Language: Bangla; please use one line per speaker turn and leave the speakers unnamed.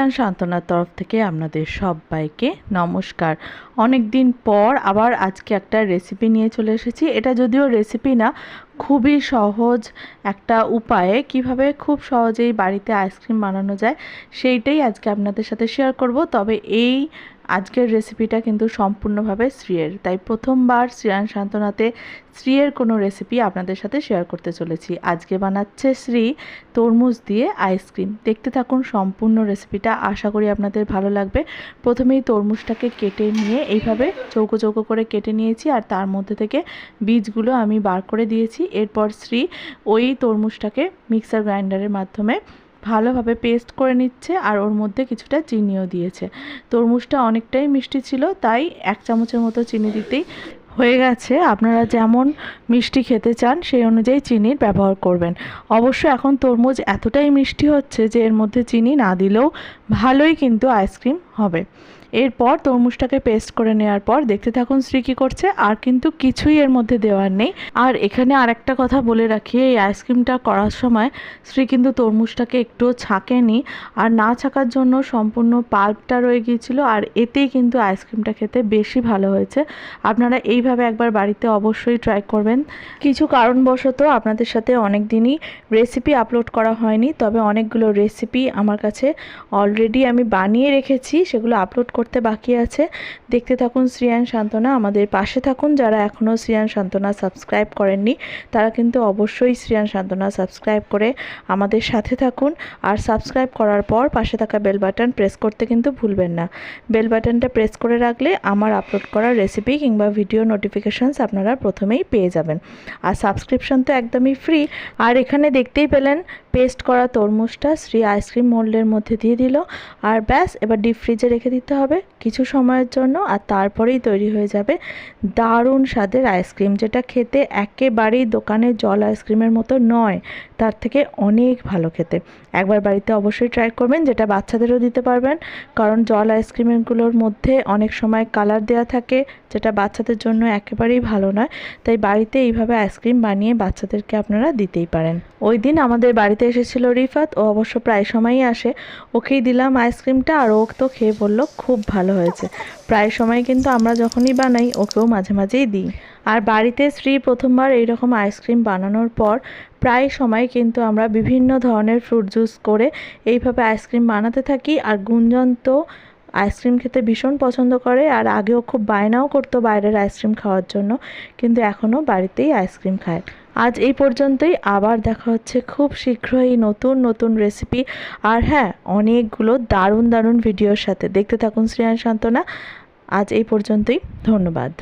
শ্রেয়ান সান্ত্বনার তরফ থেকে আপনাদের সবাইকে নমস্কার। অনেক দিন পর আবার আজকে একটা রেসিপি নিয়ে চলে এসেছি। এটা যদিও রেসিপি না, খুবই সহজ একটা উপায়ে কিভাবে খুব সহজেই বাড়িতে আইসক্রিম বানানো যায় সেইটাই আজকে আপনাদের সাথে শেয়ার করব। তবে এই আজকের রেসিপিটা কিন্তু সম্পূর্ণভাবে শ্রীয়ের, তাই প্রথমবার শ্রেয়ান সান্ত্বনাতে শ্রীয়ের কোনো রেসিপি আপনাদের সাথে শেয়ার করতে চলেছি। আজকে বানাচ্ছে শ্রী তরমুজ দিয়ে আইসক্রিম। দেখতে থাকুন সম্পূর্ণ রেসিপিটা, আশা করি আপনাদের ভালো লাগবে। প্রথমেই তরমুজটাকে কেটে নিয়ে এইভাবে চৌকো চৌকো করে কেটে নিয়েছি, আর তার মধ্যে থেকে বীজগুলো আমি বার করে দিয়েছি। এরপর শ্রী ওই তরমুজটাকে মিক্সার গ্রাইন্ডারের মাধ্যমে ভালোভাবে পেস্ট করে নিচ্ছে, আর ওর মধ্যে কিছুটা চিনিও দিয়েছে। তরমুজটা অনেকটাই মিষ্টি ছিল, তাই 1 চামচের মতো চিনি দিতেই হয়ে গেছে। আপনারা যেমন মিষ্টি খেতে চান সেই অনুযায়ী চিনির ব্যবহার করবেন। অবশ্য এখন তরমুজ এতটাই মিষ্টি হচ্ছে যে এর মধ্যে চিনি না দিলেও ভালোই কিন্তু আইসক্রিম হবে। এরপর তরমুজটাকে পেস্ট করে নেওয়ার পর দেখতে থাকুন শ্রী কী করছে। আর কিন্তু কিছুই এর মধ্যে দেওয়ার নেই। আর এখানে আরেকটা কথা বলে রাখি, এই আইসক্রিমটা করার সময় শ্রী কিন্তু তরমুজটাকে একটুও ছাঁকেনি, আর না ছাকার জন্য সম্পূর্ণ পাল্পটা রয়ে গিয়েছিল, আর এতেই কিন্তু আইসক্রিমটা খেতে বেশি ভালো হয়েছে। আপনারা এইভাবে একবার বাড়িতে অবশ্যই ট্রাই করবেন। কিছু কারণবশত আপনাদের সাথে অনেক দিনই রেসিপি আপলোড করা হয়নি, তবে অনেকগুলো রেসিপি আমার কাছে অলরেডি আমি বানিয়ে রেখেছি, সেগুলো আপলোড করতে বাকি আছে। দেখতে থাকুন শ্রেয়ান সান্ত্বনা, আমাদের পাশে থাকুন। যারা এখনও শ্রেয়ান সান্ত্বনা সাবস্ক্রাইব করেননি তারা কিন্তু অবশ্যই শ্রেয়ান সান্ত্বনা সাবস্ক্রাইব করে আমাদের সাথে থাকুন। আর সাবস্ক্রাইব করার পর পাশে থাকা বেল বাটন প্রেস করতে কিন্তু ভুলবেন না। বেল বাটনটা প্রেস করে রাখলে আমার আপলোড করা রেসিপি কিংবা ভিডিও নোটিফিকেশনস আপনারা প্রথমেই পেয়ে যাবেন। আর সাবস্ক্রিপশন তো একদমই ফ্রি। আর এখানে দেখতেই পেলেন পেস্ট করা তরমুজটা শ্রী আইসক্রিম মোল্ডের মধ্যে দিয়ে দিল, আর ব্যাস এবার ডিপ ফ্রিজে রেখে দিতে হবে কিছু সময়ের জন্য, আর তারপরেই তৈরি হয়ে যাবে দারুণ স্বাদের আইসক্রিম, যেটা খেতে একেবারেই দোকানের জল আইসক্রিমের মতো নয়, তার থেকে অনেক ভালো খেতে। একবার বাড়িতে অবশ্যই ট্রাই করবেন, যেটা বাচ্চাদেরও দিতে পারবেন, কারণ জল আইসক্রিমগুলোর মধ্যে অনেক সময় কালার দেওয়া থাকে, যেটা বাচ্চাদের জন্য একেবারেই ভালো নয়। তাই বাড়িতে এইভাবে আইসক্রিম বানিয়ে বাচ্চাদেরকে আপনারা দিতেই পারেন। ওই দিন আমাদের বাড়িতে এসেছিল রিফাত, ও অবশ্য প্রায় সময়ই আসে। ওকেই দিলাম আইসক্রিমটা, আর ও তো খেয়ে বলল খুব ভালো হয়েছে। প্রায় সময় কিন্তু আমরা যখনই বানাই ওকেও মাঝে মাঝেই দিই। আর বাড়িতে শ্রী প্রথমবার এইরকম আইসক্রিম বানানোর পর প্রায় সময় কিন্তু আমরা বিভিন্ন ধরনের ফ্রুট জুস করে এইভাবে আইসক্রিম বানাতে থাকি। আর গুঞ্জন তো আইসক্রিম খেতে ভীষণ পছন্দ করে, আর আগেও খুব বায়নাও করতো বাইরের আইসক্রিম খাওয়ার জন্য, কিন্তু এখনও বাড়িতেই আইসক্রিম খায়। আজ এই পর্যন্তই, আবার দেখা হচ্ছে খুব শীঘ্রই নতুন নতুন রেসিপি, আর হ্যাঁ অনেকগুলো দারুণ দারুণ ভিডিওর সাথে। দেখতে থাকুন শ্রেয়ান সান্ত্বনা। আজ এই পর্যন্তই, ধন্যবাদ।